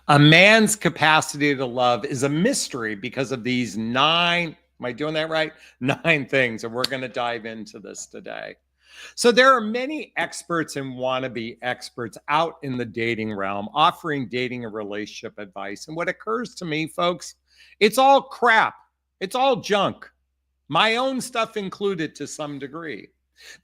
A man's capacity to love is a mystery because of these nine, am I doing that right? 9 things. And we're going to dive into this today. So there are many experts and wannabe experts out in the dating realm offering dating and relationship advice. And what occurs to me, folks, it's all crap. It's all junk. My own stuff included to some degree.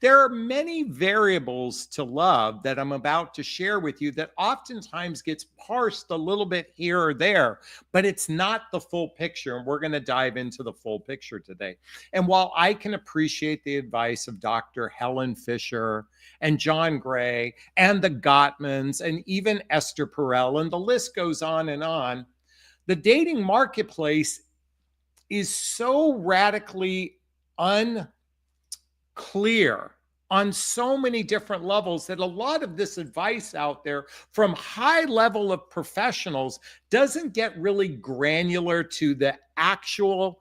There are many variables to love that I'm about to share with you that oftentimes gets parsed a little bit here or there, but it's not the full picture. And we're going to dive into the full picture today. And while I can appreciate the advice of Dr. Helen Fisher and John Gray and the Gottmans and even Esther Perel, and the list goes on, the dating marketplace is so radically unclear on so many different levels that a lot of this advice out there from high level of professionals doesn't get really granular to the actual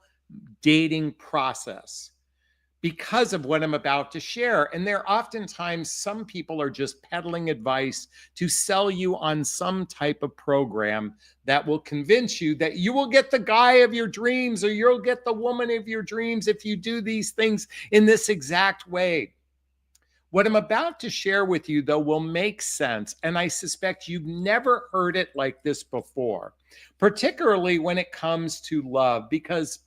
dating process because of what I'm about to share. And there oftentimes some people are just peddling advice to sell you on some type of program that will convince you that you will get the guy of your dreams or you'll get the woman of your dreams if you do these things in this exact way. What I'm about to share with you, though, will make sense, and I suspect you've never heard it like this before, particularly when it comes to love, because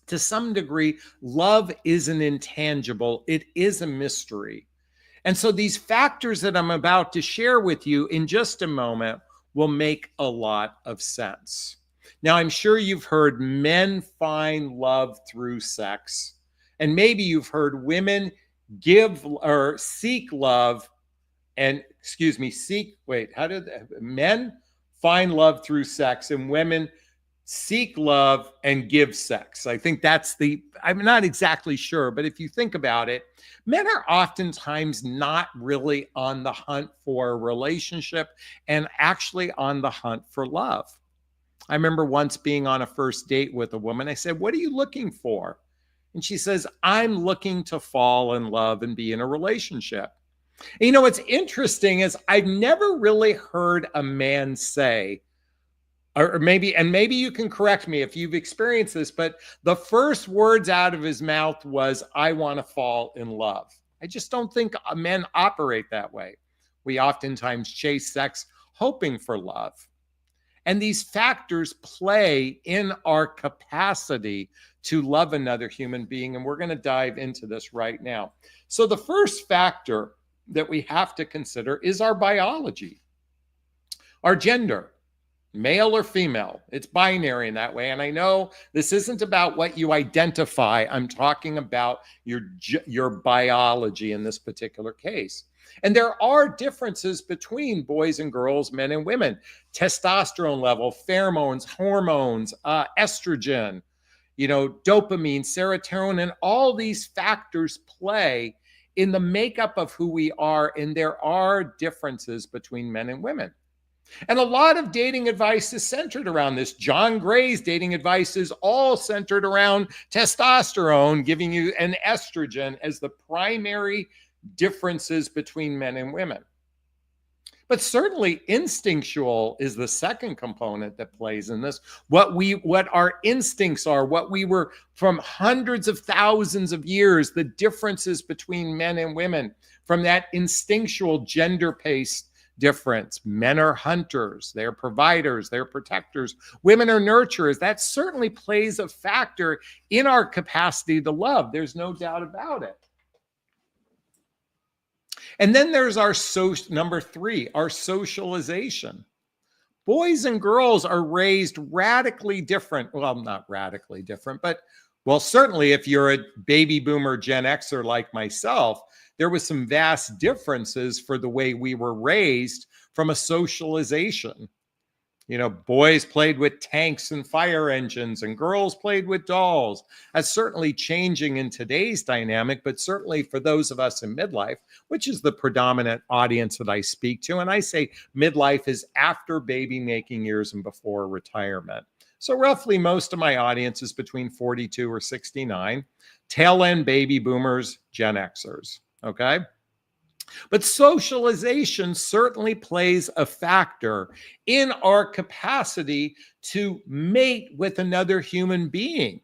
to some degree, love is an intangible. It is a mystery. And so these factors that I'm about to share with you in just a moment will make a lot of sense. Now, I'm sure you've heard men find love through sex, and maybe you've heard women give or seek love and, men find love through sex and women seek love and give sex. I think I'm not exactly sure, but if you think about it, men are oftentimes not really on the hunt for a relationship and actually on the hunt for love. I remember once being on a first date with a woman. I said, "What are you looking for?" And she says, "I'm looking to fall in love and be in a relationship." And what's interesting is I've never really heard a man say, or maybe you can correct me if you've experienced this, but the first words out of his mouth was, "I want to fall in love." I just don't think men operate that way. We oftentimes chase sex hoping for love. And these factors play in our capacity to love another human being. And we're going to dive into this right now. So the first factor that we have to consider is our biology, our gender. Male or female. It's binary in that way. And I know this isn't about what you identify. I'm talking about your biology in this particular case. And there are differences between boys and girls, men and women. Testosterone level, pheromones, hormones, estrogen, dopamine, serotonin, and all these factors play in the makeup of who we are. And there are differences between men and women. And a lot of dating advice is centered around this. John Gray's dating advice is all centered around testosterone, giving you an estrogen as the primary differences between men and women. But certainly instinctual is the second component that plays in this. What our instincts are, what we were from hundreds of thousands of years, the differences between men and women from that instinctual gender-based difference. Men are hunters, they're providers, they're protectors. Women are nurturers. That certainly plays a factor in our capacity to love. There's no doubt about it. And then there's number 3, our socialization. Boys and girls are raised radically different. Well, not radically different, but certainly if you're a baby boomer Gen Xer like myself, there was some vast differences for the way we were raised from a socialization. Boys played with tanks and fire engines and girls played with dolls. That's certainly changing in today's dynamic, but certainly for those of us in midlife, which is the predominant audience that I speak to. And I say midlife is after baby making years and before retirement. So roughly most of my audience is between 42 or 69, tail end baby boomers, Gen Xers. Okay. But socialization certainly plays a factor in our capacity to mate with another human being.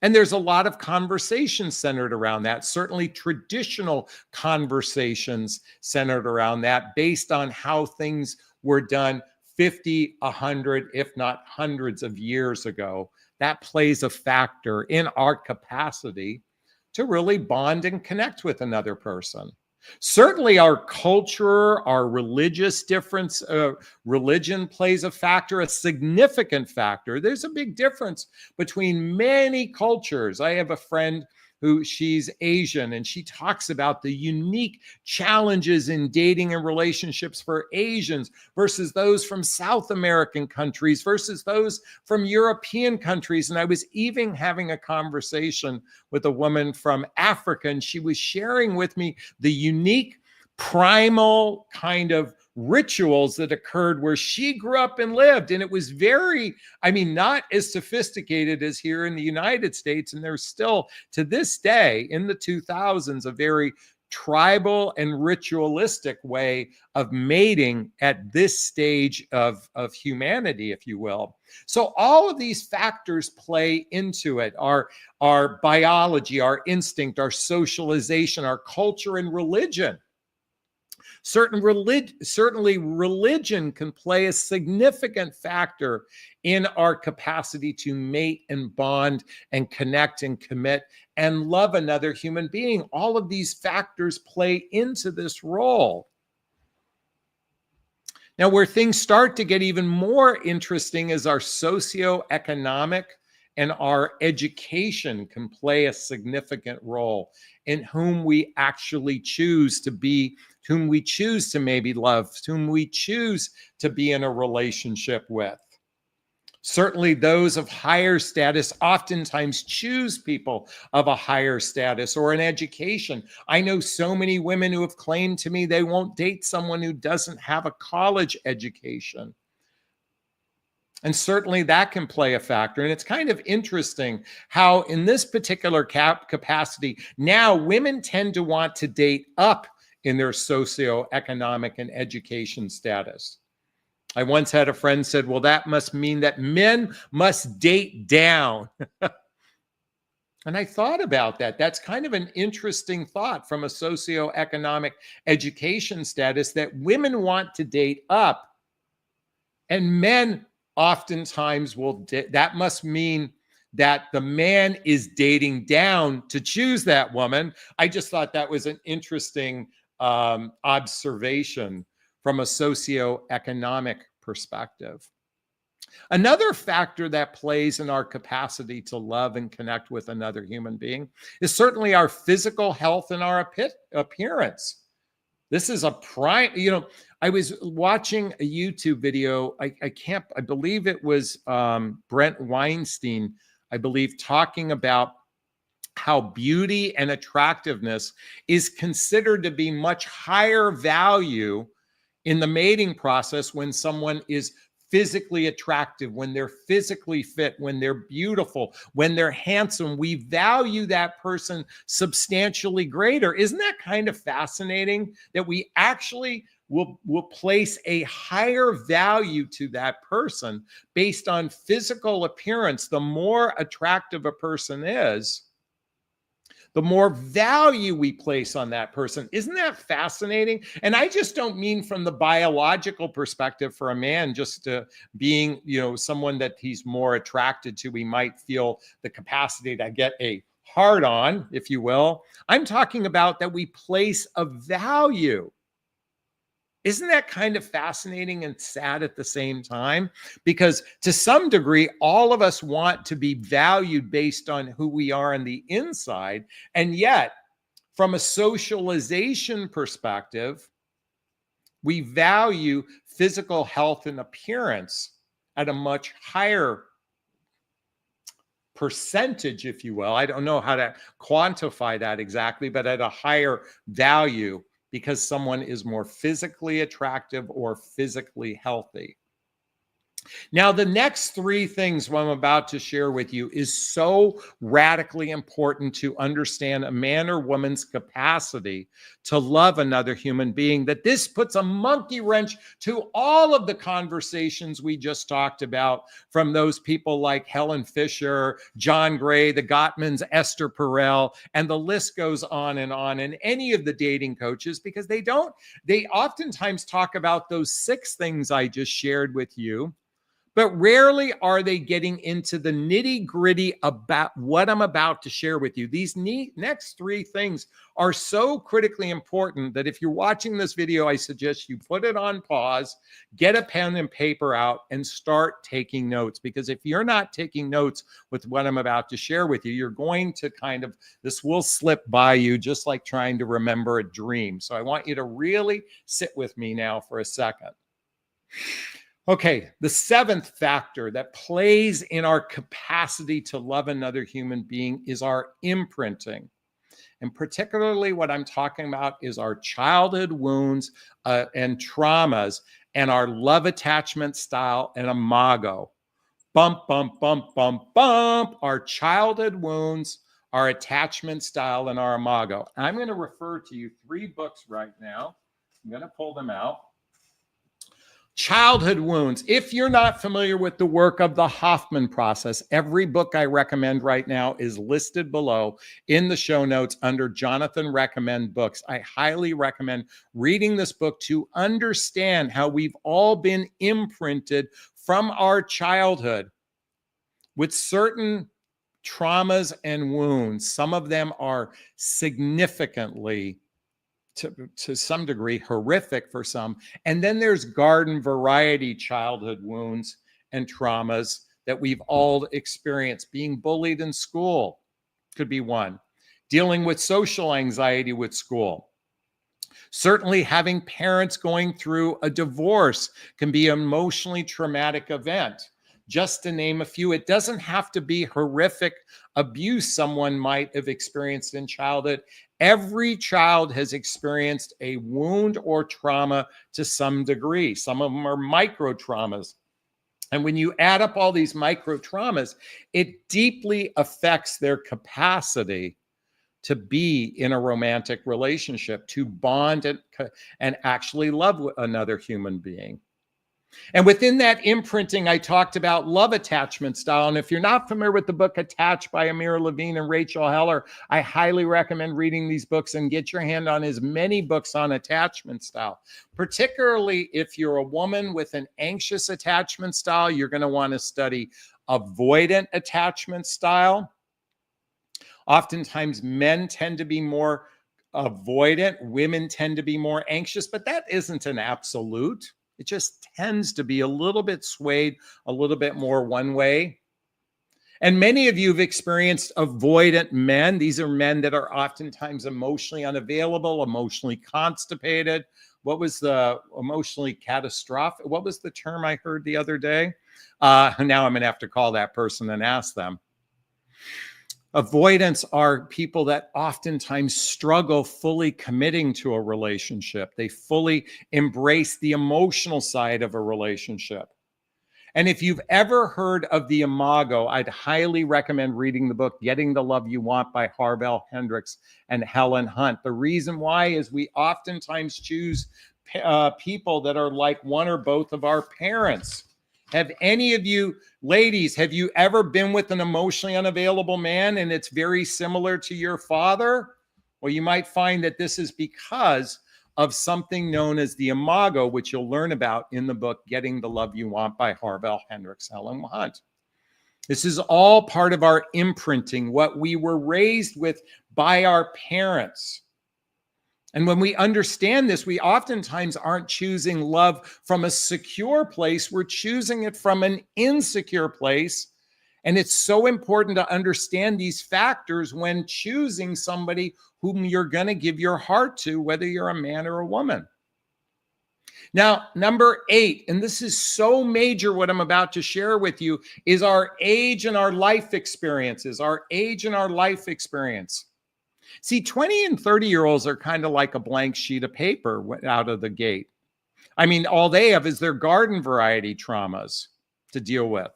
And there's a lot of conversation centered around that, certainly traditional conversations centered around that, based on how things were done 50, 100, if not hundreds of years ago. That plays a factor in our capacity to really bond and connect with another person. Certainly, our culture, our religious difference, religion plays a factor, a significant factor. There's a big difference between many cultures. I have a friend who she's Asian, and she talks about the unique challenges in dating and relationships for Asians versus those from South American countries versus those from European countries. And I was even having a conversation with a woman from Africa, and she was sharing with me the unique primal kind of rituals that occurred where she grew up and lived. And it was very, I mean, not as sophisticated as here in the United States. And there's still, to this day, in the 2000s, a very tribal and ritualistic way of mating at this stage of humanity, if you will. So all of these factors play into it: our biology, our instinct, our socialization, our culture, and religion. Certainly, religion can play a significant factor in our capacity to mate and bond and connect and commit and love another human being. All of these factors play into this role. Now, where things start to get even more interesting is our socioeconomic and our education can play a significant role in whom we actually choose to be, whom we choose to maybe love, whom we choose to be in a relationship with. Certainly, those of higher status oftentimes choose people of a higher status or an education. I know so many women who have claimed to me they won't date someone who doesn't have a college education. And certainly that can play a factor. And it's kind of interesting how in this particular capacity, now women tend to want to date up in their socioeconomic and education status. I once had a friend said, well, that must mean that men must date down. And I thought about that. That's kind of an interesting thought from a socioeconomic education status, that women want to date up and men oftentimes will, that must mean that the man is dating down to choose that woman. I just thought that was an interesting observation from a socioeconomic perspective. Another factor that plays in our capacity to love and connect with another human being is certainly our physical health and our appearance. This is a prime, I was watching a YouTube video. I believe it was Brent Weinstein, I believe, talking about how beauty and attractiveness is considered to be much higher value in the mating process when someone is physically attractive, when they're physically fit, when they're beautiful, when they're handsome. We value that person substantially greater. Isn't that kind of fascinating that we actually will place a higher value to that person based on physical appearance? The more attractive a person is, the more value we place on that person. Isn't that fascinating? And I just don't mean from the biological perspective for a man, just being, someone that he's more attracted to. We might feel the capacity to get a hard on, if you will. I'm talking about that we place a value. Isn't that kind of fascinating and sad at the same time? Because to some degree, all of us want to be valued based on who we are on the inside. And yet, from a socialization perspective, we value physical health and appearance at a much higher percentage, if you will. I don't know how to quantify that exactly, but at a higher value, because someone is more physically attractive or physically healthy. Now, the next three things what I'm about to share with you is so radically important to understand a man or woman's capacity to love another human being that this puts a monkey wrench to all of the conversations we just talked about from those people like Helen Fisher, John Gray, the Gottmans, Esther Perel, and the list goes on, and any of the dating coaches, because they oftentimes talk about those six things I just shared with you, but rarely are they getting into the nitty gritty about what I'm about to share with you. These next three things are so critically important that if you're watching this video, I suggest you put it on pause, get a pen and paper out, and start taking notes. Because if you're not taking notes with what I'm about to share with you, you're going to this will slip by you just like trying to remember a dream. So I want you to really sit with me now for a second. Okay, the seventh factor that plays in our capacity to love another human being is our imprinting. And particularly what I'm talking about is our childhood wounds and traumas and our love attachment style and imago. Bump, bump, bump, bump, bump. Our childhood wounds, our attachment style, and our imago. I'm going to refer to you three books right now. I'm going to pull them out. Childhood wounds. If you're not familiar with the work of the Hoffman process, every book I recommend right now is listed below in the show notes under Jonathan Recommend Books. I highly recommend reading this book to understand how we've all been imprinted from our childhood with certain traumas and wounds. Some of them are significantly to some degree horrific for some. And then there's garden variety childhood wounds and traumas that we've all experienced. Being bullied in school could be one. Dealing with social anxiety with school. Certainly having parents going through a divorce can be an emotionally traumatic event. Just to name a few, it doesn't have to be horrific abuse someone might have experienced in childhood. Every child has experienced a wound or trauma to some degree. Some of them are micro traumas. And when you add up all these micro traumas, it deeply affects their capacity to be in a romantic relationship, to bond and actually love another human being. And within that imprinting, I talked about love attachment style. And if you're not familiar with the book Attached by Amira Levine and Rachel Heller, I highly recommend reading these books and get your hand on as many books on attachment style. Particularly if you're a woman with an anxious attachment style, you're going to want to study avoidant attachment style. Oftentimes, men tend to be more avoidant, women tend to be more anxious, but that isn't an absolute. It just tends to be a little bit swayed, a little bit more one way. And many of you have experienced avoidant men. These are men that are oftentimes emotionally unavailable, emotionally constipated. What was the emotionally catastrophic? What was the term I heard the other day? Now I'm going to have to call that person and ask them. Avoidance are people that oftentimes struggle fully committing to a relationship. They fully embrace the emotional side of a relationship. And if you've ever heard of the imago, I'd highly recommend reading the book Getting the Love You Want by Harvell Hendrix and Helen Hunt. The reason why is we oftentimes choose people that are like one or both of our parents. Have any of you ladies, have you ever been with an emotionally unavailable man and it's very similar to your father? Well, you might find that this is because of something known as the imago, which you'll learn about in the book Getting the Love You Want by Harvell Hendrix, Helen Hunt. This is all part of our imprinting, what we were raised with by our parents. And when we understand this, we oftentimes aren't choosing love from a secure place. We're choosing it from an insecure place. And it's so important to understand these factors when choosing somebody whom you're going to give your heart to, whether you're a man or a woman. Now, number 8, and this is so major what I'm about to share with you, is our age and our life experiences, our age and our life experience. See, 20 and 30-year-olds are kind of like a blank sheet of paper out of the gate. I mean, all they have is their garden variety traumas. to deal with.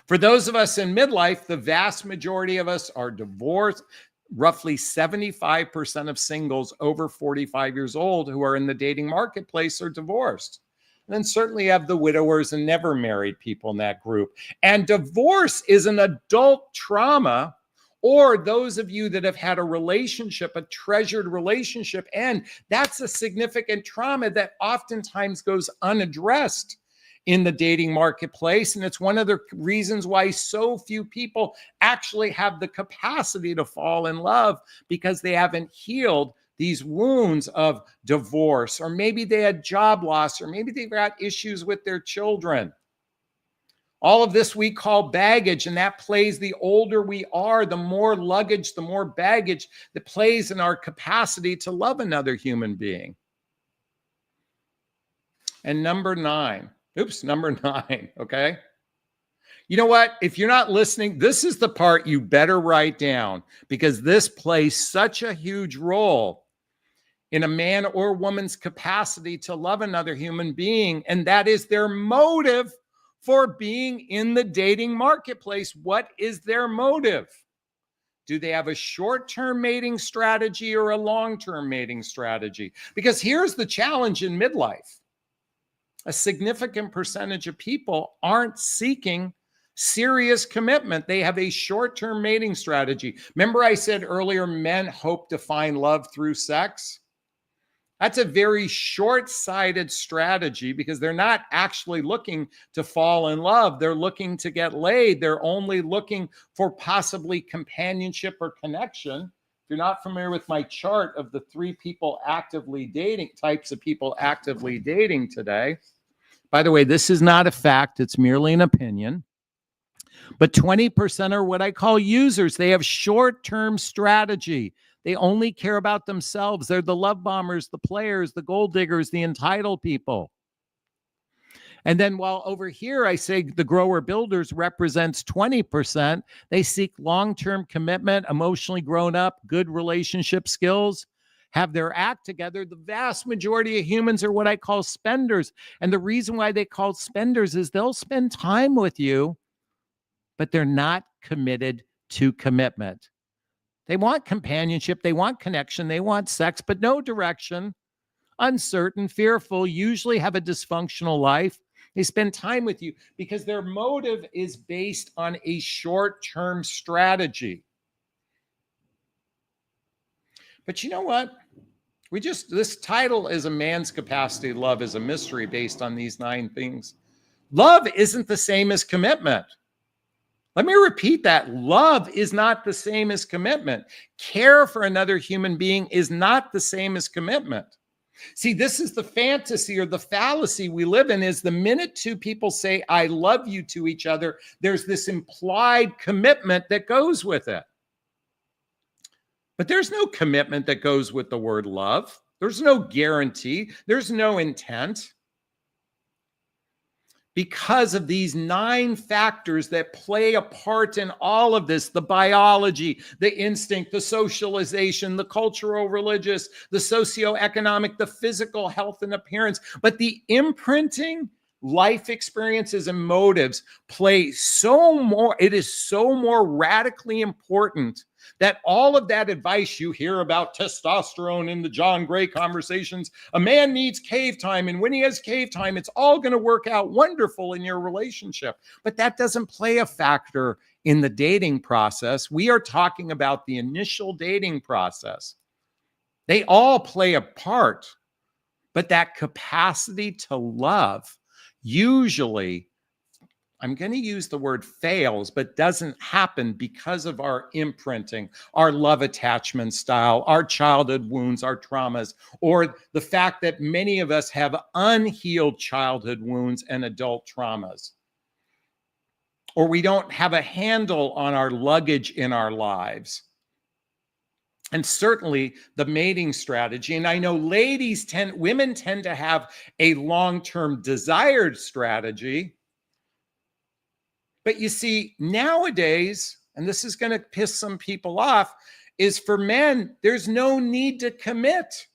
For those of us in midlife, the vast majority of us are divorced. Roughly 75% of singles over 45 years old who are in the dating marketplace are divorced. And then certainly you have the widowers and never married people in that group. And divorce is an adult trauma, or those of you that have had a relationship, a treasured relationship, and that's a significant trauma that oftentimes goes unaddressed in the dating marketplace. And it's one of the reasons why so few people actually have the capacity to fall in love, because they haven't healed these wounds of divorce, or maybe they had job loss, or maybe they've got issues with their children. All of this we call baggage, and that plays, the older we are, the more luggage, the more baggage that plays in our capacity to love another human being. And number nine, okay? You know what? If you're not listening, this is the part you better write down, because this plays such a huge role in a man or woman's capacity to love another human being, and that is their motive for being in the dating marketplace. What is their motive? Do they have a short-term mating strategy or a long-term mating strategy? Because here's the challenge in midlife. A significant percentage of people aren't seeking serious commitment. They have a short-term mating strategy. Remember I said earlier, men hope to find love through sex? That's a very short-sighted strategy, because they're not actually looking to fall in love. They're looking to get laid. They're only looking for possibly companionship or connection. If you're not familiar with my chart of the 3 people actively dating, types of people actively dating today, by the way, this is not a fact. It's merely an opinion. But 20% are what I call users. They have short-term strategy. They only care about themselves. They're the love bombers, the players, the gold diggers, the entitled people. And then while over here I say the grower builders represents 20%, they seek long-term commitment, emotionally grown up, good relationship skills, have their act together. The vast majority of humans are what I call spenders. And the reason why they call spenders is they'll spend time with you, but they're not committed to commitment. They want companionship, they want connection, they want sex, but no direction. Uncertain, fearful, usually have a dysfunctional life. They spend time with you because their motive is based on a short-term strategy. But you know what? This title is A Man's Capacity to Love is a Mystery, based on these 9 things. Love isn't the same as commitment. Let me repeat that. Love is not the same as commitment. Care for another human being is not the same as commitment. See, this is the fantasy or the fallacy we live in, is the minute 2 people say, I love you to each other, there's this implied commitment that goes with it. But there's no commitment that goes with the word love. There's no guarantee. There's no intent. Because of these 9 factors that play a part in all of this: the biology, the instinct, the socialization, the cultural, religious, the socioeconomic, the physical health and appearance. But the imprinting, life experiences, and motives play it is so more radically important that all of that advice you hear about testosterone in the John Gray conversations, a man needs cave time, and when he has cave time, it's all going to work out wonderful in your relationship. But that doesn't play a factor in the dating process. We are talking about the initial dating process. They all play a part, but that capacity to love usually, I'm going to use the word fails, but doesn't happen because of our imprinting, our love attachment style, our childhood wounds, our traumas, or the fact that many of us have unhealed childhood wounds and adult traumas. Or we don't have a handle on our luggage in our lives. And certainly the mating strategy. And I know women tend to have a long-term desired strategy. But you see, nowadays, and this is going to piss some people off, is for men, there's no need to commit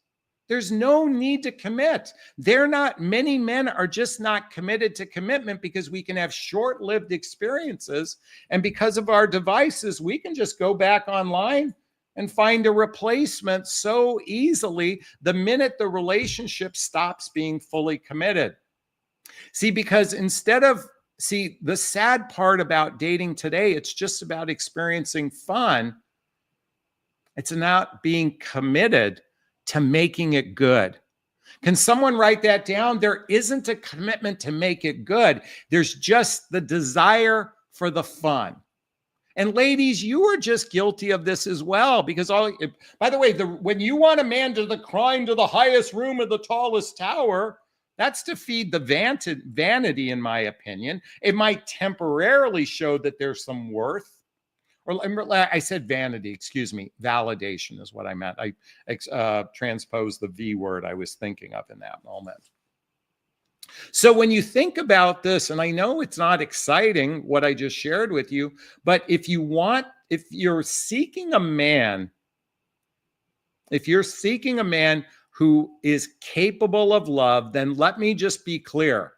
There's no need to commit. Many men are just not committed to commitment because we can have short-lived experiences. And because of our devices, we can just go back online and find a replacement so easily the minute the relationship stops being fully committed. See, because the sad part about dating today, it's just about experiencing fun. It's not being committed to making it good. Can someone write that down? There isn't a commitment to make it good. There's just the desire for the fun. And ladies, you are just guilty of this as well, because by the way, when you want a man to climb to the highest room of the tallest tower, that's to feed the vanity, in my opinion. It might temporarily show that there's some worth. Or I said vanity, excuse me. Validation is what I meant. I transposed the V word I was thinking of in that moment. So when you think about this, and I know it's not exciting what I just shared with you, but if you're seeking a man who is capable of love, then let me just be clear.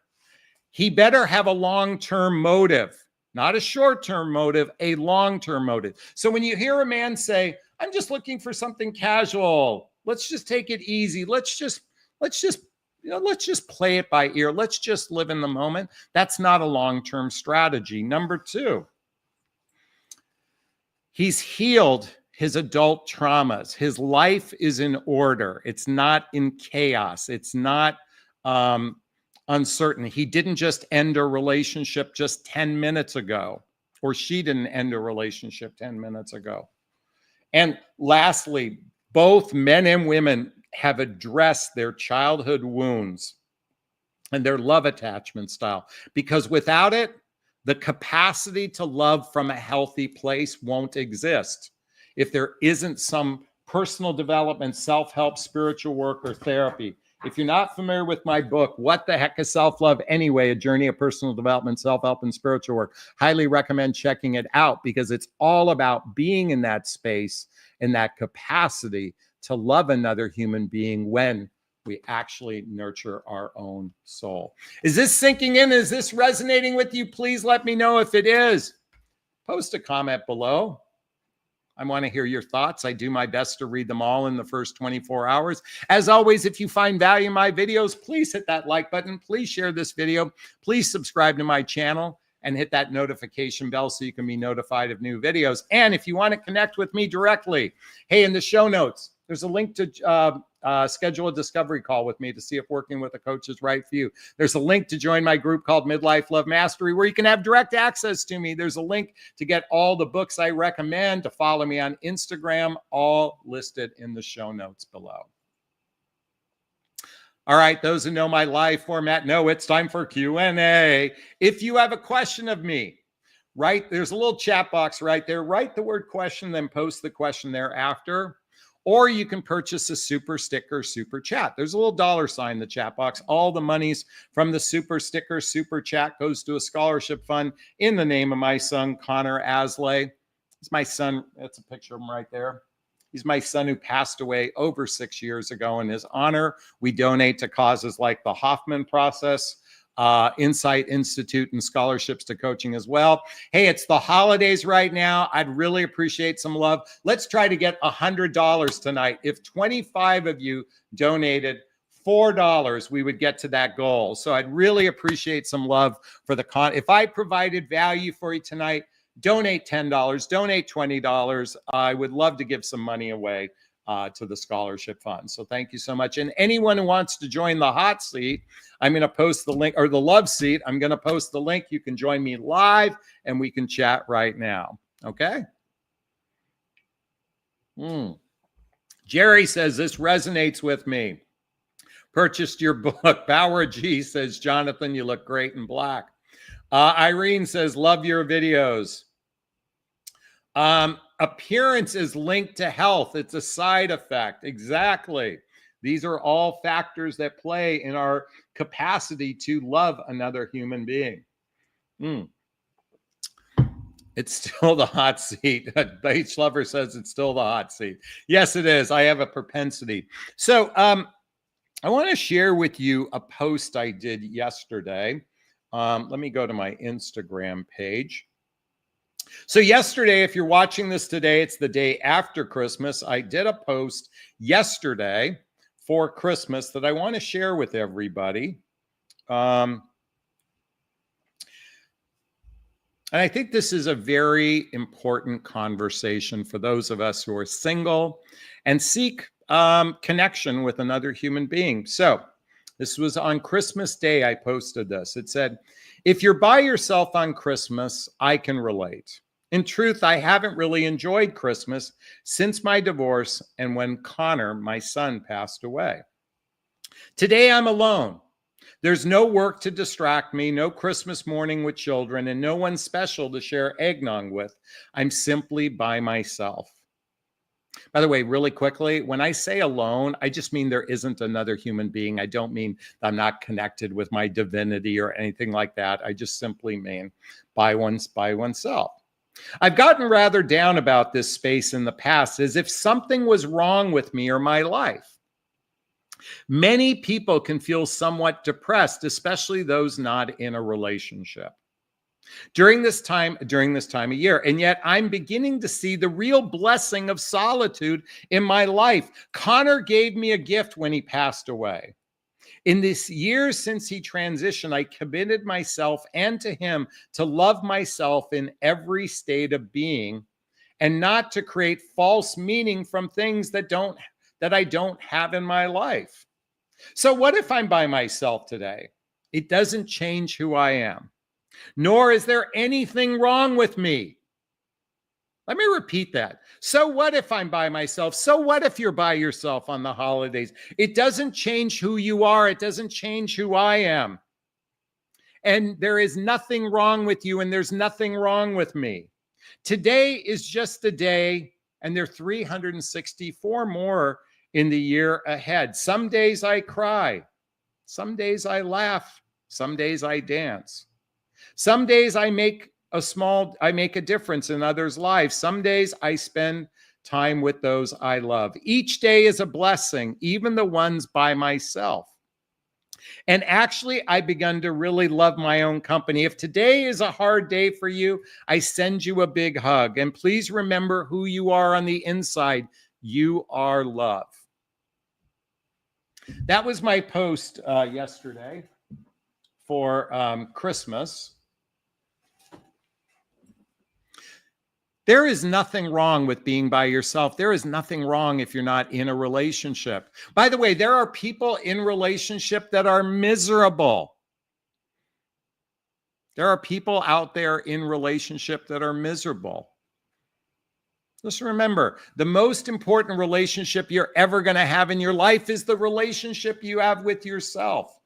He better have a long-term motive. Not a short-term motive, a long-term motive. So when you hear a man say, I'm just looking for something casual, let's just take it easy, let's just play it by ear, let's just live in the moment, that's not a long-term strategy. Number two, he's healed his adult traumas. His life is in order. It's not in chaos. It's not uncertain. He didn't just end a relationship just 10 minutes ago, or she didn't end a relationship 10 minutes ago. And lastly, both men and women have addressed their childhood wounds and their love attachment style, because without it, the capacity to love from a healthy place won't exist. If there isn't some personal development, self-help, spiritual work, or therapy. If you're not familiar with my book, What the Heck is Self-Love Anyway? A Journey of Personal Development, Self-Help, and Spiritual Work, highly recommend checking it out, because it's all about being in that space, in that capacity to love another human being when we actually nurture our own soul. Is this sinking in? Is this resonating with you? Please let me know if it is. Post a comment below. I want to hear your thoughts. I do my best to read them all in the first 24 hours. As always, if you find value in my videos, please hit that like button. Please share this video. Please subscribe to my channel and hit that notification bell so you can be notified of new videos. And if you want to connect with me directly, hey, in the show notes, there's a link to schedule a discovery call with me to see if working with a coach is right for you. There's a link to join my group called Midlife Love Mastery, where you can have direct access to me. There's a link to get all the books I recommend, to follow me on Instagram, all listed in the show notes below. All right, those who know my live format know it's time for Q&A. If you have a question of me, there's a little chat box right there. Write the word question, then post the question thereafter. Or you can purchase a super sticker, super chat. There's a little $sign in the chat box. All the monies from the super sticker, super chat goes to a scholarship fund in the name of my son, Connor Aslay. It's my son. That's a picture of him right there. He's my son who passed away over 6 years ago. In his honor, we donate to causes like the Hoffman Process, Insight Institute, and scholarships to coaching as well. Hey, it's the holidays right now. I'd really appreciate some love. Let's try to get $100 tonight. If 25 of you donated $4, we would get to that goal. So I'd really appreciate some love for if I provided value for you tonight, donate $10, donate $20. I would love to give some money away to the scholarship fund. So thank you so much. And anyone who wants to join the hot seat, I'm going to post the link, or the love seat. I'm going to post the link. You can join me live and we can chat right now. Okay. Jerry says, this resonates with me. Purchased your book. Power G says, Jonathan, you look great in black. Irene says, love your videos. Appearance is linked to health. It's a side effect. Exactly. These are all factors that play in our capacity to love another human being. It's still the hot seat. Beach Lover says it's still the hot seat. Yes, it is. I have a propensity. So I want to share with you a post I did yesterday. Let me go to my Instagram page. So yesterday, if you're watching this today, it's the day after Christmas. I did a post yesterday for Christmas that I want to share with everybody. And I think this is a very important conversation for those of us who are single and seek connection with another human being. So this was on Christmas Day. I posted this. It said, if you're by yourself on Christmas, I can relate. In truth, I haven't really enjoyed Christmas since my divorce and when Connor, my son, passed away. Today, I'm alone. There's no work to distract me, no Christmas morning with children, and no one special to share eggnog with. I'm simply by myself. By the way, really quickly, when I say alone, I just mean there isn't another human being. I don't mean I'm not connected with my divinity or anything like that. I just simply mean by oneself. I've gotten rather down about this space in the past, as if something was wrong with me or my life. Many people can feel somewhat depressed, especially those not in a relationship during this time of year. And yet I'm beginning to see the real blessing of solitude in my life. Connor gave me a gift when he passed away. In this year since he transitioned, I committed myself and to him to love myself in every state of being and not to create false meaning from things that I don't have in my life. So what if I'm by myself today? It doesn't change who I am, nor is there anything wrong with me. Let me repeat that. So what if I'm by myself? So what if you're by yourself on the holidays? It doesn't change who you are. It doesn't change who I am. And there is nothing wrong with you, and there's nothing wrong with me. Today is just a day, and there are 364 more in the year ahead. Some days I cry. Some days I laugh. Some days I dance. Some days I make a difference in others' lives. Some days I spend time with those I love. Each day is a blessing, even the ones by myself. And actually, I've begun to really love my own company. If today is a hard day for you, I send you a big hug. And please remember who you are on the inside. You are love. That was my post yesterday for Christmas. There is nothing wrong with being by yourself. There is nothing wrong if you're not in a relationship. By the way, there are people in relationship that are miserable. There are people out there in relationship that are miserable. Just remember, the most important relationship you're ever going to have in your life is the relationship you have with yourself.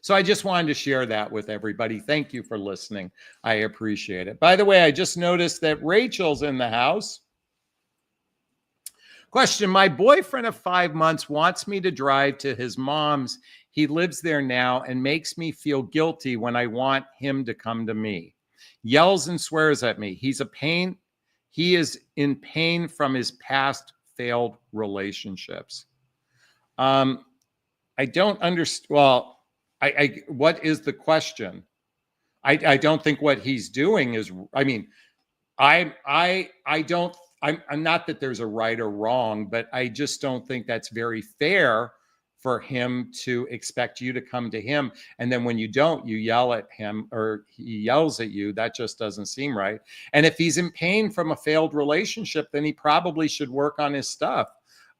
So I just wanted to share that with everybody. Thank you for listening. I appreciate it. By the way, I just noticed that Rachel's in the house. Question, my boyfriend of 5 months wants me to drive to his mom's. He lives there now and makes me feel guilty when I want him to come to me. Yells and swears at me. He is in pain from his past failed relationships. I don't understand. Well, what is the question? I don't think what he's doing is, I mean, I'm not that there's a right or wrong, but I just don't think that's very fair for him to expect you to come to him. And then when you don't, you yell at him or he yells at you. That just doesn't seem right. And if he's in pain from a failed relationship, then he probably should work on his stuff.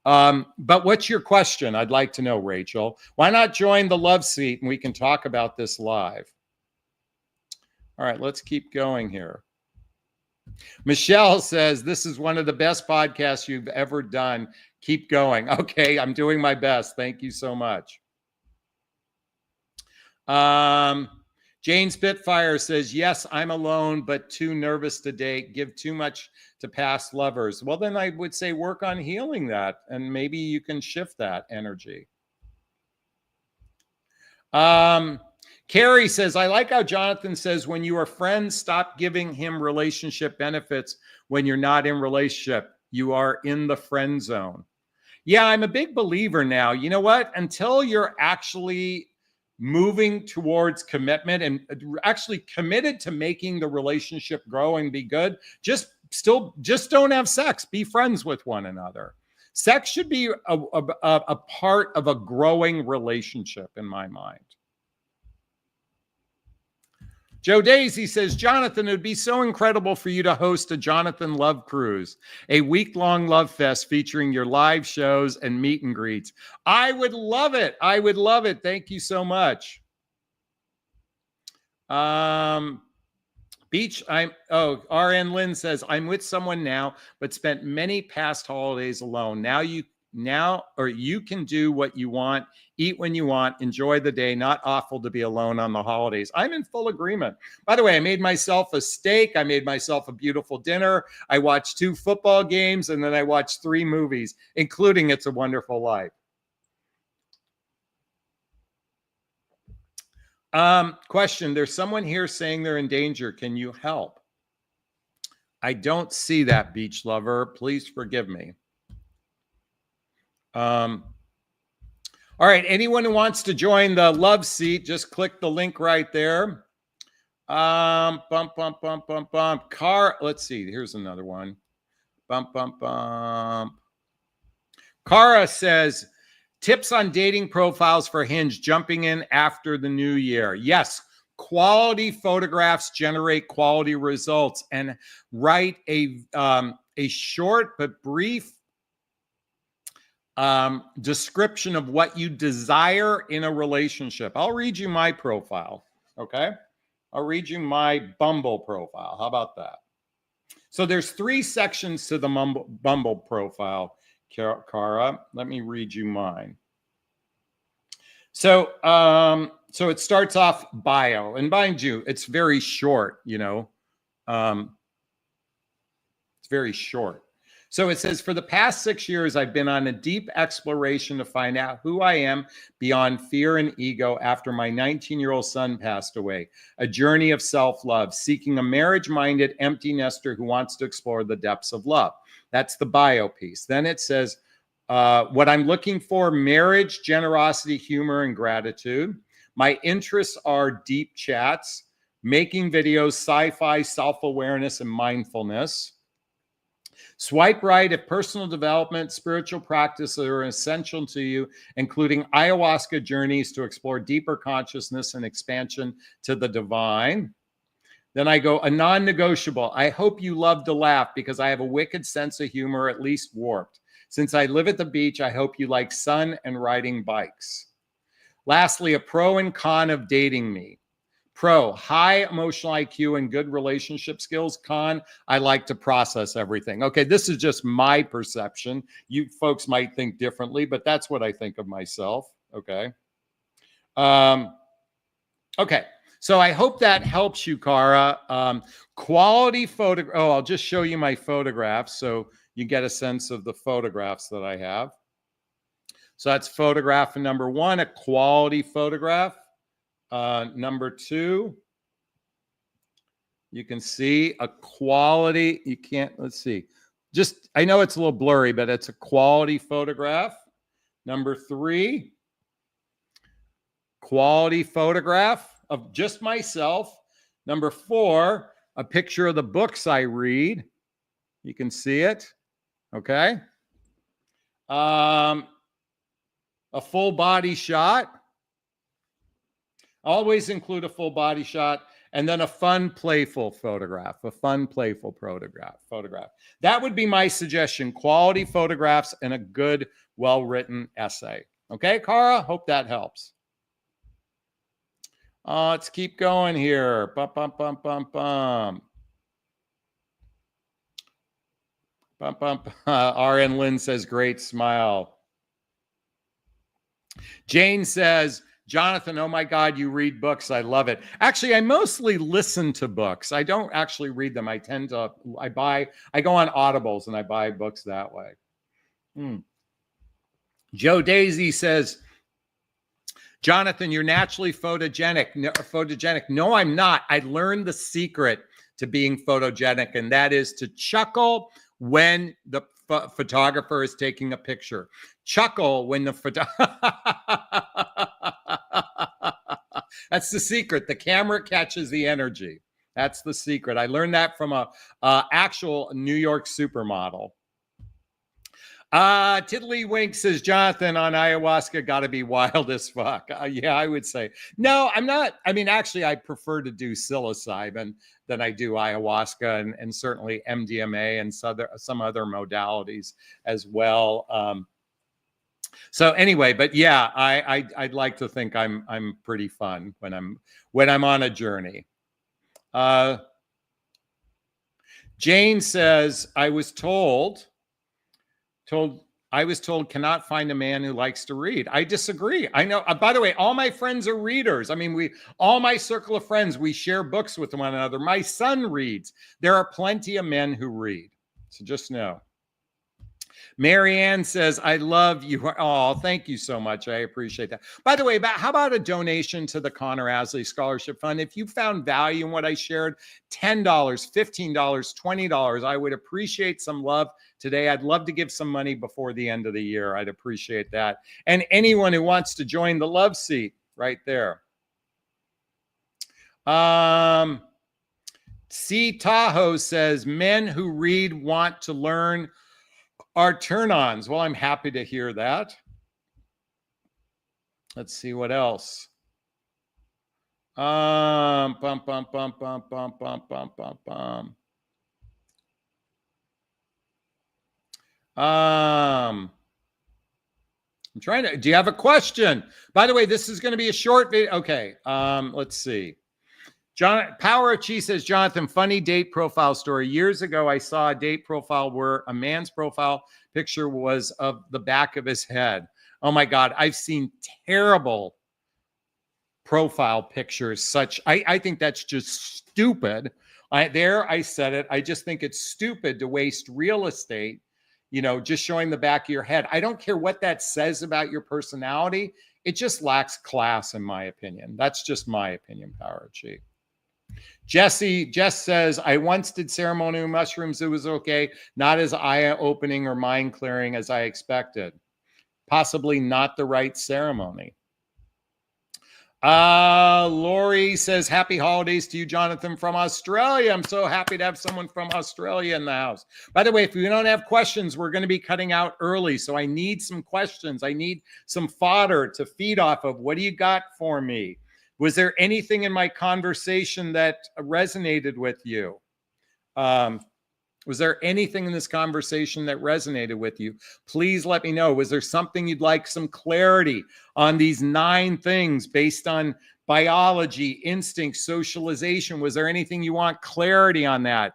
But what's your question? I'd like to know, Rachel. Why not join the love seat and we can talk about this live? All right, let's keep going here. Michelle says, this is one of the best podcasts you've ever done. Keep going. Okay, I'm doing my best. Thank you so much. Jane Spitfire says, yes, I'm alone, but too nervous to date. Give too much to past lovers. Well, then I would say work on healing that, and maybe you can shift that energy. Carrie says, I like how Jonathan says, when you are friends, stop giving him relationship benefits when you're not in relationship. You are in the friend zone. Yeah, I'm a big believer now. You know what? Until you're actually moving towards commitment and actually committed to making the relationship grow and be good, just don't have sex. Be friends with one another. Sex should be a part of a growing relationship in my mind. Joe Daisy says, Jonathan, it would be so incredible for you to host a Jonathan Love Cruise, a week-long love fest featuring your live shows and meet and greets. I would love it. I would love it. Thank you so much. RN Lynn says, I'm with someone now, but spent many past holidays alone. You can do what you want, eat when you want, enjoy the day. Not awful to be alone on the holidays. I'm in full agreement. By the way, I made myself a steak. I made myself a beautiful dinner. I watched 2 football games, and then I watched 3 movies, including It's a Wonderful Life. Question, there's someone here saying they're in danger. Can you help? I don't see that, beach lover. Please forgive me. All right, anyone who wants to join the love seat, just click the link right there. Let's see, here's another one. Cara says, tips on dating profiles for Hinge, jumping in after the new year. Yes, quality photographs generate quality results, and write a short but brief description of what you desire in a relationship. I'll read you my profile, okay? I'll read you my Bumble profile. How about that? So there's 3 sections to the Bumble profile, Cara. Let me read you mine. So it starts off bio, and mind you, it's very short, you know. It's very short. So it says, for the past 6 years, I've been on a deep exploration to find out who I am beyond fear and ego after my 19-year-old son passed away. A journey of self-love, seeking a marriage-minded empty nester who wants to explore the depths of love. That's the bio piece. Then it says, what I'm looking for: marriage, generosity, humor, and gratitude. My interests are deep chats, making videos, sci-fi, self-awareness, and mindfulness. Swipe right if personal development, spiritual practice are essential to you, including ayahuasca journeys to explore deeper consciousness and expansion to the divine. Then I go, a non-negotiable. I hope you love to laugh because I have a wicked sense of humor, at least warped. Since I live at the beach, I hope you like sun and riding bikes. Lastly, a pro and con of dating me. Pro, high emotional IQ and good relationship skills. Con, I like to process everything. Okay, this is just my perception. You folks might think differently, but that's what I think of myself. Okay. Okay, so I hope that helps you, Cara. Quality photo. Oh, I'll just show you my photographs so you get a sense of the photographs that I have. So that's photograph number 1, a quality photograph. Number 2, you can see a quality, let's see. Just, I know it's a little blurry, but it's a quality photograph. Number 3, quality photograph of just myself. Number 4, a picture of the books I read. You can see it. Okay. A full body shot. Always include a full body shot, and then a fun, playful photograph, photograph. That would be my suggestion: quality photographs and a good, well-written essay. Okay, Cara, hope that helps. Let's keep going here. RN Lynn says, great smile. Jane says, Jonathan, oh my God, you read books. I love it. Actually, I mostly listen to books. I don't actually read them. I go on Audibles and I buy books that way. Joe Daisy says, Jonathan, you're naturally photogenic. No, I'm not. I learned the secret to being photogenic, and that is to chuckle when the photographer is taking a picture. Chuckle when the That's the secret. The camera catches the energy. That's the secret. I learned that from a actual New York supermodel. Tiddlywink says, Jonathan, on ayahuasca got to be wild as fuck. Yeah, I would say. No, I'm not. I mean, actually, I prefer to do psilocybin than I do ayahuasca, and certainly MDMA and some other modalities as well. So anyway, but yeah, I'd like to think I'm pretty fun when I'm on a journey. Jane says, I was told cannot find a man who likes to read. I disagree. I know, by the way, all my friends are readers. I mean, all my circle of friends, we share books with one another. My son reads. There are plenty of men who read. So just know. Marianne says, I love you. Oh, thank you so much. I appreciate that. By the way, how about a donation to the Connor Asley Scholarship Fund? If you found value in what I shared, $10, $15, $20, I would appreciate some love today. I'd love to give some money before the end of the year. I'd appreciate that. And anyone who wants to join the love seat right there. C. Tahoe says, men who read want to learn are turn-ons. Well, I'm happy to hear that. Let's see what else. I'm trying to, do you have a question? By the way, this is going to be a short video. Okay. Let's see. John Power of Chi says, Jonathan, funny date profile story. Years ago, I saw a date profile where a man's profile picture was of the back of his head. Oh my God, I've seen terrible profile pictures. I think that's just stupid. I said it. I just think it's stupid to waste real estate, just showing the back of your head. I don't care what that says about your personality. It just lacks class, in my opinion. That's just my opinion, Power of Chi. Jess says, I once did ceremonial mushrooms. It was okay. Not as eye-opening or mind-clearing as I expected. Possibly not the right ceremony. Lori says, happy holidays to you, Jonathan, from Australia. I'm so happy to have someone from Australia in the house. By the way, if you don't have questions, we're going to be cutting out early. So I need some questions. I need some fodder to feed off of. What do you got for me? Was there anything in my conversation that resonated with you? Was there anything in this conversation that resonated with you? Please let me know. Was there something you'd like some clarity on these 9 things based on biology, instinct, socialization? Was there anything you want clarity on that?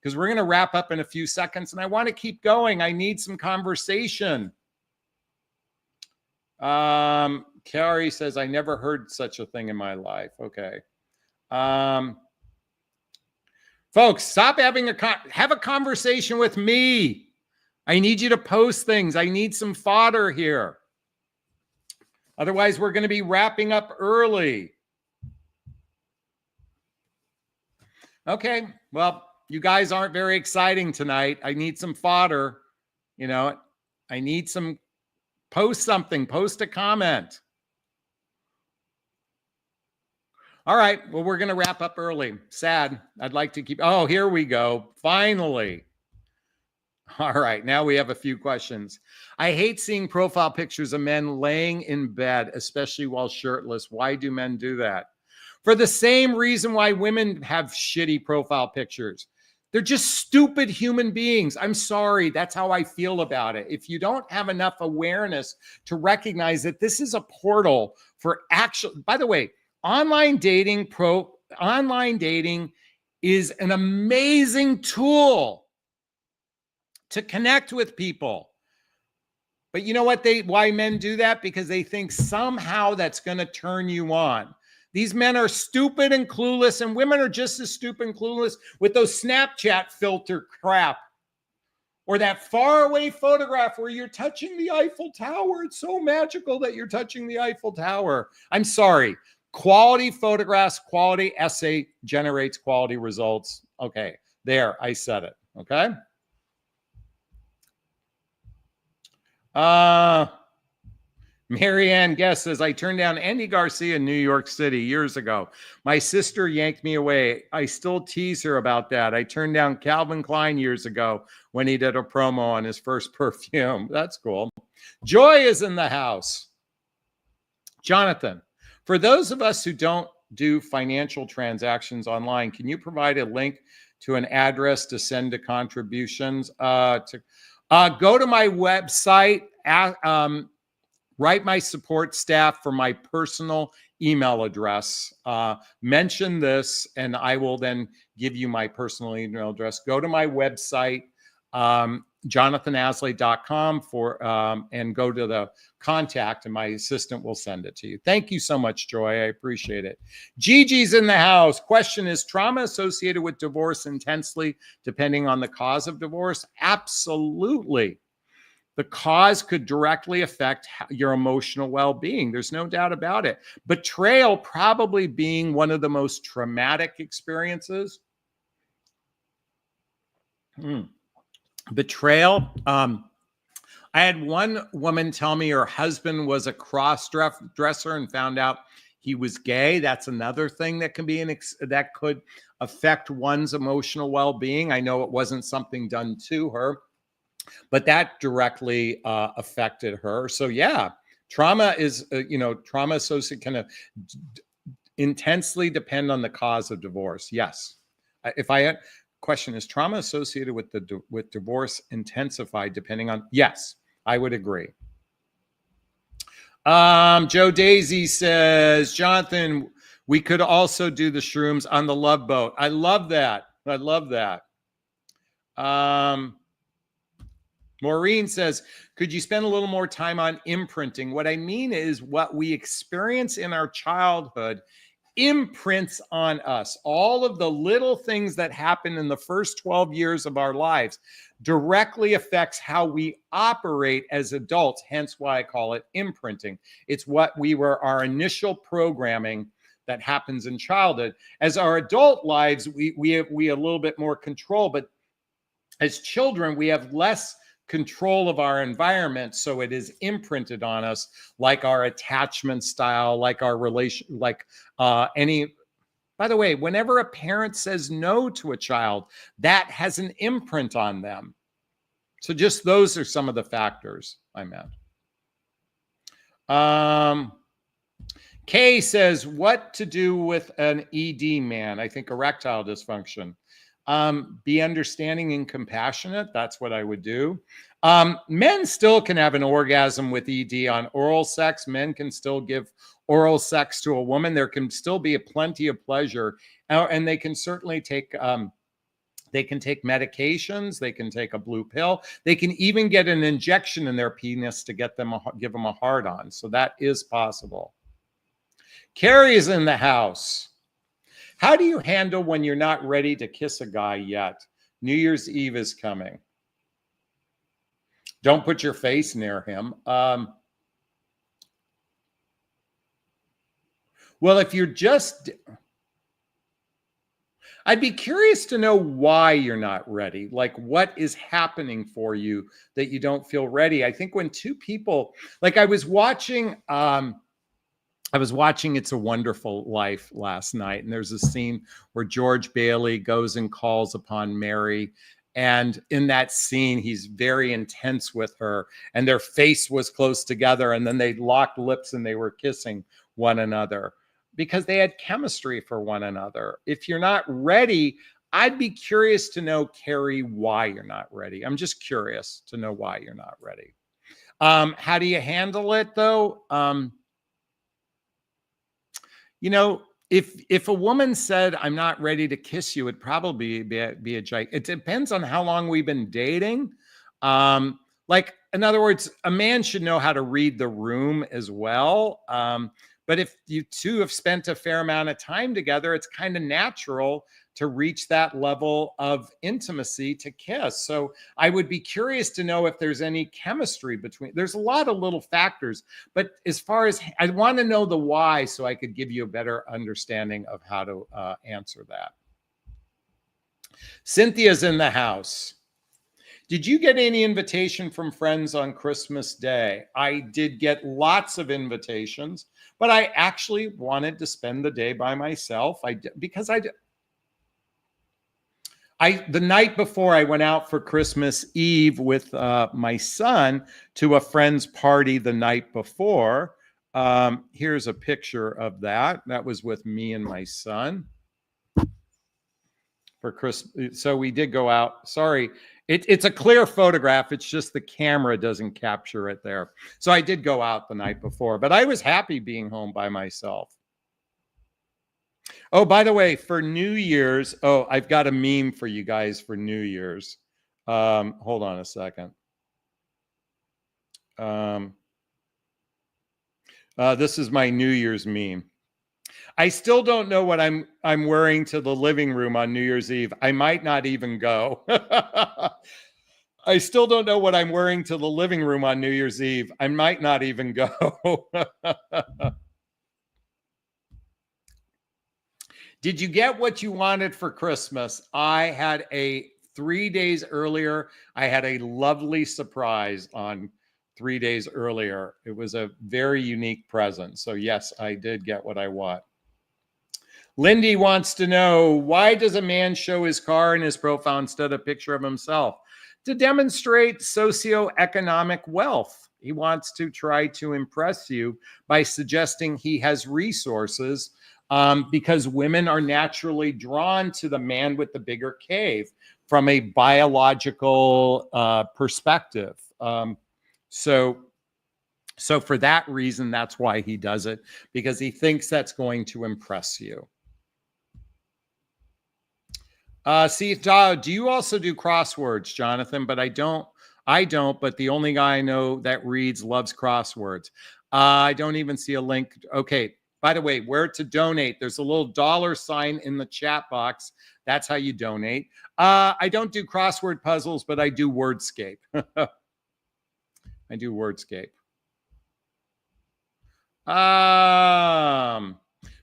Because we're going to wrap up in a few seconds and I want to keep going. I need some conversation. Carrie says, I never heard such a thing in my life. Okay. Folks, stop having have a conversation with me. I need you to post things. I need some fodder here. Otherwise, we're going to be wrapping up early. Okay. Well, you guys aren't very exciting tonight. I need some fodder. I need some, post something, post a comment. All right. Well, we're going to wrap up early. Sad. I'd like to keep. Oh, here we go. Finally. All right. Now we have a few questions. I hate seeing profile pictures of men laying in bed, especially while shirtless. Why do men do that? For the same reason why women have shitty profile pictures. They're just stupid human beings. I'm sorry. That's how I feel about it. If you don't have enough awareness to recognize that this is a portal for actual, by the way, online dating is an amazing tool to connect with people. But you know what why men do that? Because they think somehow that's going to turn you on. These men are stupid and clueless, and women are just as stupid and clueless with those Snapchat filter crap. Or that faraway photograph where you're touching the Eiffel Tower. It's so magical that you're touching the Eiffel Tower. I'm sorry. Quality photographs, quality essay generates quality results. Okay, there, I said it. Okay. Marianne Guest says, I turned down Andy Garcia in New York City years ago. My sister yanked me away. I still tease her about that. I turned down Calvin Klein years ago when he did a promo on his first perfume. That's cool. Joy is in the house. Jonathan, for those of us who don't do financial transactions online, can you provide a link to an address to send the contributions? Go to my website, write my support staff for my personal email address. Mention this, and I will then give you my personal email address. Go to my website, jonathanasley.com and go to the contact, and my assistant will send it to you. Thank you so much, Joy. I appreciate it. Gigi's in the house. Question: is trauma associated with divorce intensely, depending on the cause of divorce? Absolutely. The cause could directly affect your emotional well-being. There's no doubt about it. Betrayal probably being one of the most traumatic experiences. Betrayal. I had one woman tell me her husband was a cross-dresser and found out he was gay. That's another thing that can be that could affect one's emotional well-being. I know it wasn't something done to her, but that directly affected her. So yeah, trauma is, trauma associated can intensely depend on the cause of divorce. Yes. Question: is trauma associated with with divorce intensified depending on? Yes, I would agree. Joe Daisy says, Jonathan, we could also do the shrooms on the Love Boat. I love that. I love that. Maureen says, could you spend a little more time on imprinting? What I mean is what we experience in our childhood imprints on us. All of the little things that happen in the first 12 years of our lives directly affects how we operate as adults, hence why I call it imprinting. It's what our initial programming that happens in childhood. As our adult lives, we have a little bit more control, but as children, we have less control of our environment, so it is imprinted on us, like our attachment style, like our relation, like any. By the way, whenever a parent says no to a child, that has an imprint on them. So just those are some of the factors I meant. Kay says, what to do with an ED man? I think erectile dysfunction. Be understanding and compassionate. That's what I would do. Men still can have an orgasm with ED on oral sex. Men can still give oral sex to a woman. There can still be plenty of pleasure, and they can certainly take medications. They can take a blue pill. They can even get an injection in their penis to give them a hard on. So that is possible. Carrie is in the house. How do you handle when you're not ready to kiss a guy yet? New Year's Eve is coming. Don't put your face near him. Well, if you're just... I'd be curious to know why you're not ready. Like, what is happening for you that you don't feel ready? I think when two people... Like, I was watching It's a Wonderful Life last night, and there's a scene where George Bailey goes and calls upon Mary, and in that scene, he's very intense with her, and their face was close together, and then they locked lips and they were kissing one another because they had chemistry for one another. If you're not ready, I'd be curious to know, Carrie, why you're not ready. I'm just curious to know why you're not ready. How do you handle it, though? If a woman said, I'm not ready to kiss you, it'd probably be a joke. It depends on how long we've been dating. Like, in other words, a man should know how to read the room as well. But if you two have spent a fair amount of time together, it's kind of natural to reach that level of intimacy to kiss. So I would be curious to know if there's any chemistry between. There's a lot of little factors, but as far as I want to know the why, so I could give you a better understanding of how to answer that. Cynthia's in the house. Did you get any invitation from friends on Christmas Day? I did get lots of invitations, but I actually wanted to spend the day by myself. Because the night before I went out for Christmas Eve with my son to a friend's party the night before. Here's a picture of that. That was with me and my son for Christmas. So we did go out. Sorry, it's a clear photograph. It's just the camera doesn't capture it there. So I did go out the night before, but I was happy being home by myself. Oh, by the way, for New Year's, I've got a meme for you guys for New Year's. Hold on a second. This is my New Year's meme. I still don't know what I'm wearing to the living room on New Year's Eve. I might not even go. I still don't know what I'm wearing to the living room on New Year's Eve. I might not even go. Did you get what you wanted for Christmas? I had 3 days earlier. I had a lovely surprise on 3 days earlier. It was a very unique present. So yes, I did get what I want. Lindy wants to know, why does a man show his car in his profile instead of a picture of himself? To demonstrate socioeconomic wealth. He wants to try to impress you by suggesting he has resources, because women are naturally drawn to the man with the bigger cave from a biological perspective. So for that reason, that's why he does it, because he thinks that's going to impress you. Do you also do crosswords, Jonathan? But I don't, but the only guy I know that reads loves crosswords. I don't even see a link. Okay. By the way, where to donate? There's a little $ in the chat box. That's how you donate. I don't do crossword puzzles, but I do Wordscape. I do Wordscape.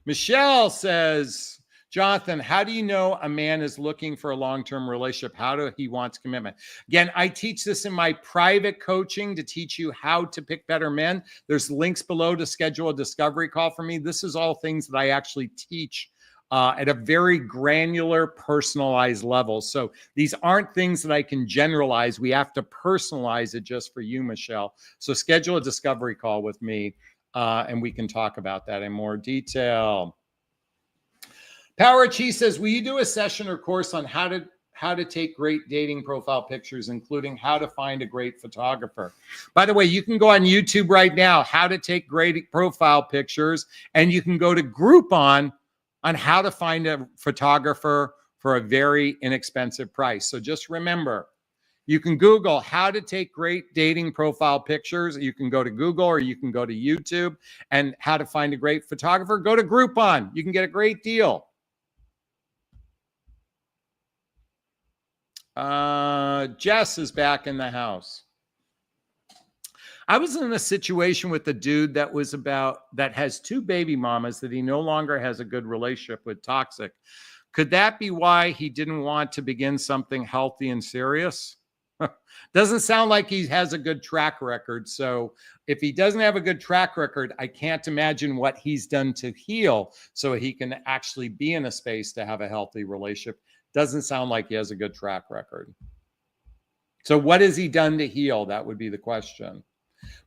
Michelle says, Jonathan, how do you know a man is looking for a long-term relationship? How do he wants commitment? Again, I teach this in my private coaching to teach you how to pick better men. There's links below to schedule a discovery call for me. This is all things that I actually teach at a very granular, personalized level. So these aren't things that I can generalize. We have to personalize it just for you, Michelle. So schedule a discovery call with me, and we can talk about that in more detail. Power Chi says, will you do a session or course on how to take great dating profile pictures, including how to find a great photographer? By the way, you can go on YouTube right now, how to take great profile pictures, and you can go to Groupon on how to find a photographer for a very inexpensive price. So just remember, you can Google how to take great dating profile pictures. You can go to Google or you can go to YouTube, and how to find a great photographer. Go to Groupon. You can get a great deal. Jess is back in the house. I was in a situation with a dude that has 2 baby mamas that he no longer has a good relationship with, toxic. Could that be why he didn't want to begin something healthy and serious? Doesn't sound like he has a good track record. So if he doesn't have a good track record, I can't imagine what he's done to heal so he can actually be in a space to have a healthy relationship. Doesn't sound like he has a good track record. So what has he done to heal? That would be the question.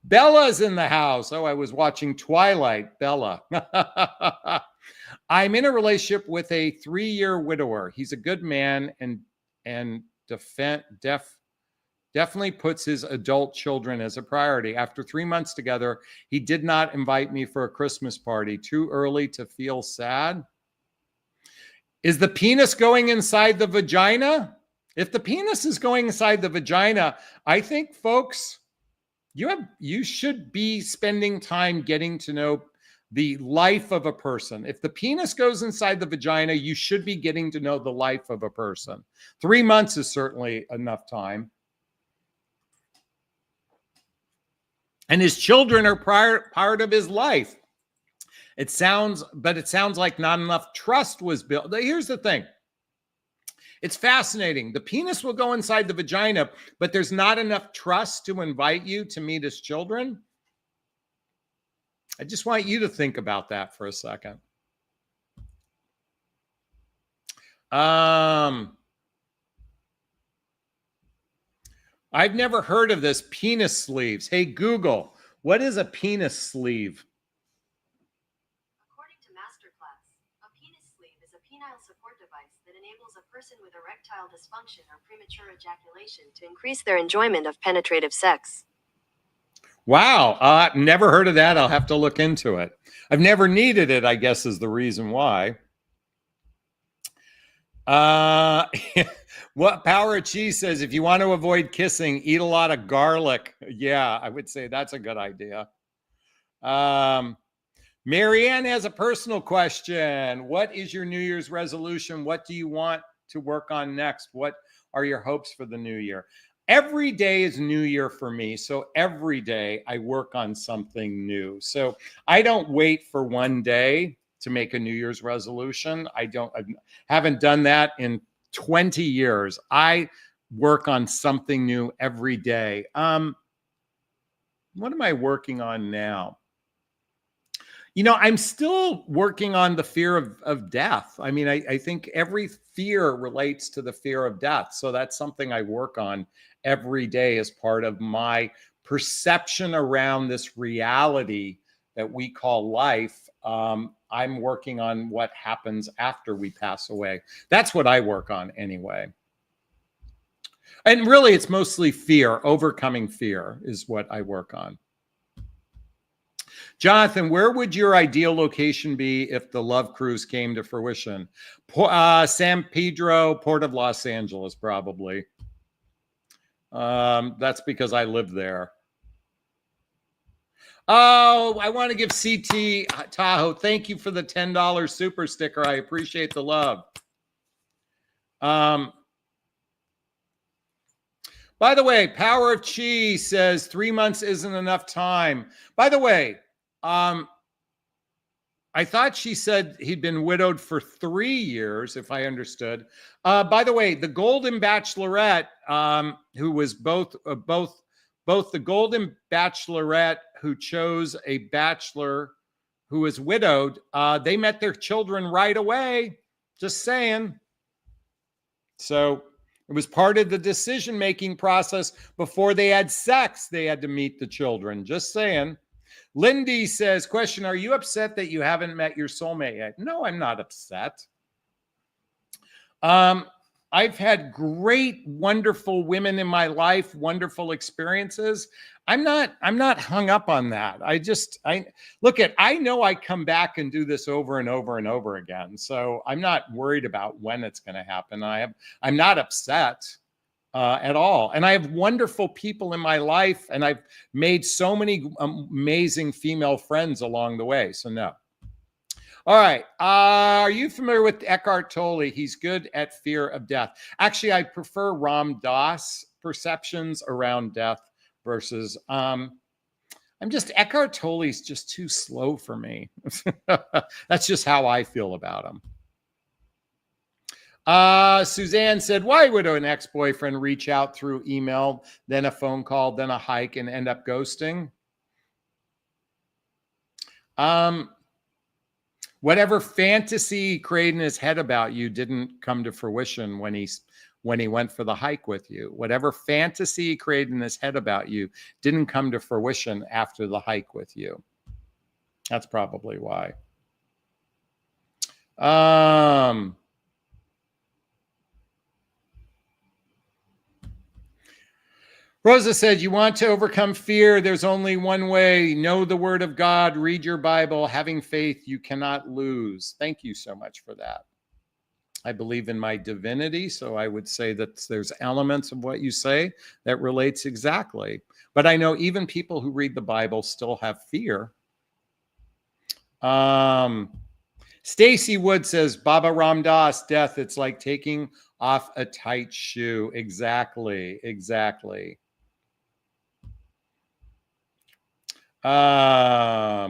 Bella's in the house. Oh, I was watching Twilight. Bella. I'm in a relationship with a 3-year widower. He's a good man and definitely puts his adult children as a priority. After 3 months together, he did not invite me for a Christmas party. Too early to feel sad? Is the penis going inside the vagina? If the penis is going inside the vagina, I think, folks, you should be spending time getting to know the life of a person. If the penis goes inside the vagina, you should be getting to know the life of a person. 3 months is certainly enough time. And his children are part of his life. It sounds like not enough trust was built. Here's the thing. It's fascinating. The penis will go inside the vagina, but there's not enough trust to invite you to meet his children. I just want you to think about that for a second. I've never heard of this, penis sleeves. Hey, Google, what is a penis sleeve? According to Masterclass, a penis sleeve is a penile support device that enables a person with erectile dysfunction or premature ejaculation to increase their enjoyment of penetrative sex. Wow, never heard of that. I'll have to look into it. I've never needed it, I guess, is the reason why. What Power of Cheese says, if you want to avoid kissing, eat a lot of garlic. Yeah, I would say that's a good idea. Marianne has a personal question. What is your New Year's resolution? What do you want to work on next? What are your hopes for the new year? Every day is New Year for me. So every day I work on something new. So I don't wait for one day to make a New Year's resolution. I haven't done that in 20 years. I work on something new every day. What am I working on now? You know, I'm still working on the fear of death. I mean, I think every fear relates to the fear of death. So that's something I work on every day as part of my perception around this reality that we call life. I'm working on what happens after we pass away. That's what I work on anyway. And really, it's mostly fear. Overcoming fear is what I work on. Jonathan, where would your ideal location be if the Love Cruise came to fruition? San Pedro, Port of Los Angeles, probably. That's because I live there. Oh, I want to give CT Tahoe, thank you for the $10 super sticker. I appreciate the love. By the way, Power of Chi says 3 months isn't enough time. By the way, I thought she said he'd been widowed for 3 years, if I understood. By the way, the Golden Bachelorette, who was both the Golden Bachelorette who chose a bachelor who was widowed, they met their children right away. Just saying. So it was part of the decision-making process before they had sex. They had to meet the children. Just saying. Lindy says, question, are you upset that you haven't met your soulmate yet? No, I'm not upset. I've had great, wonderful women in my life, wonderful experiences. I'm not hung up on that. I know I come back and do this over and over and over again. So I'm not worried about when it's going to happen. I'm not upset at all. And I have wonderful people in my life, and I've made so many amazing female friends along the way. So no. All right. Are you familiar with Eckhart Tolle? He's good at fear of death. Actually, I prefer Ram Dass perceptions around death versus Eckhart Tolle is just too slow for me. That's just how I feel about him. Suzanne said, why would an ex-boyfriend reach out through email, then a phone call, then a hike, and end up ghosting? Whatever fantasy he created in his head about you didn't come to fruition when he went for the hike with you. Whatever fantasy he created in his head about you didn't come to fruition after the hike with you. That's probably why. Rosa said, you want to overcome fear? There's only one way. Know the word of God, read your Bible, having faith you cannot lose. Thank you so much for that. I believe in my divinity, so I would say that there's elements of what you say that relates exactly. But I know even people who read the Bible still have fear. Stacy Wood says, Baba Ram Dass, death, it's like taking off a tight shoe. Exactly. By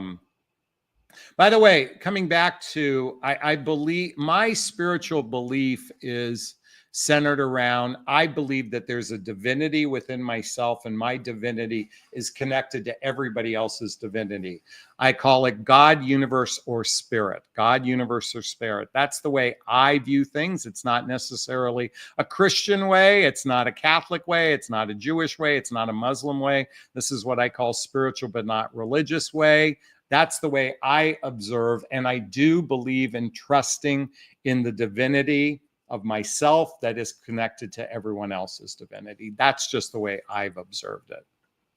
the way, coming back to, I believe my spiritual belief is centered around, I believe that there's a divinity within myself, and my divinity is connected to everybody else's divinity. I call it God, universe, or spirit. God, universe, or spirit. That's the way I view things. It's not necessarily a Christian way. It's not a Catholic way. It's not a Jewish way. It's not a Muslim way. This is what I call spiritual but not religious way. That's the way I observe, and I do believe in trusting in the divinity of myself that is connected to everyone else's divinity. That's just the way I've observed it.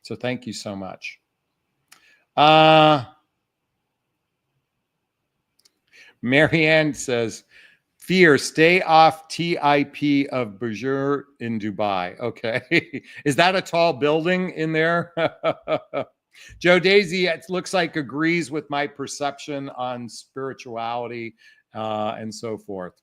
So thank you so much. Marianne says, fear, stay off TIP of Burj in Dubai. Okay. Is that a tall building in there? Joe Daisy, it looks like agrees with my perception on spirituality and so forth.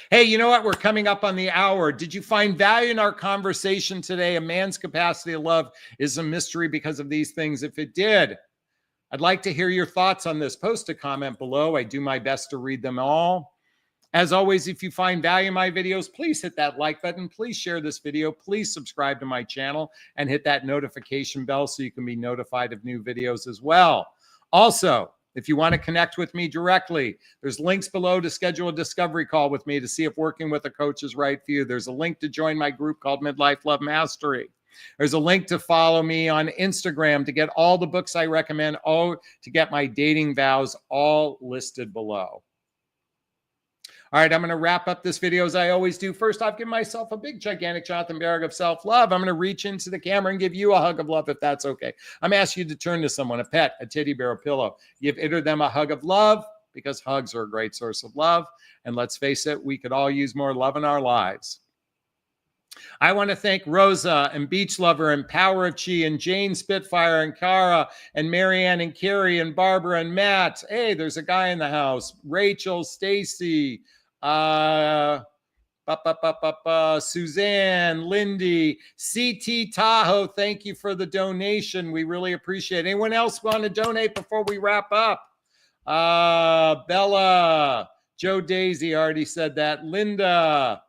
Hey, you know what? We're coming up on the hour. Did you find value in our conversation today? A man's capacity to love is a mystery because of these things. If it did, I'd like to hear your thoughts on this. Post a comment below. I do my best to read them all. As always, if you find value in my videos, please hit that like button. Please share this video. Please subscribe to my channel and hit that notification bell so you can be notified of new videos as well. Also, if you want to connect with me directly, there's links below to schedule a discovery call with me to see if working with a coach is right for you. There's a link to join my group called Midlife Love Mastery. There's a link to follow me on Instagram to get all the books I recommend, to get my dating vows, all listed below. All right, I'm going to wrap up this video as I always do. First off, give myself a big, gigantic Jonathan Barrick of self-love. I'm going to reach into the camera and give you a hug of love if that's okay. I'm asking you to turn to someone, a pet, a teddy bear, a pillow. Give it or them a hug of love because hugs are a great source of love. And let's face it, we could all use more love in our lives. I want to thank Rosa and Beach Lover and Power of Chi and Jane Spitfire and Cara and Marianne and Carrie and Barbara and Matt. Hey, there's a guy in the house. Rachel, Stacy, Suzanne, Lindy, CT Tahoe, thank you for the donation. We really appreciate it. Anyone else want to donate before we wrap up? Bella, Joe Daisy already said that. Linda,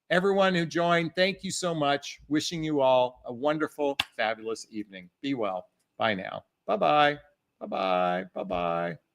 everyone who joined, thank you so much. Wishing you all a wonderful, fabulous evening. Be well. Bye now. Bye-bye. Bye-bye. Bye-bye.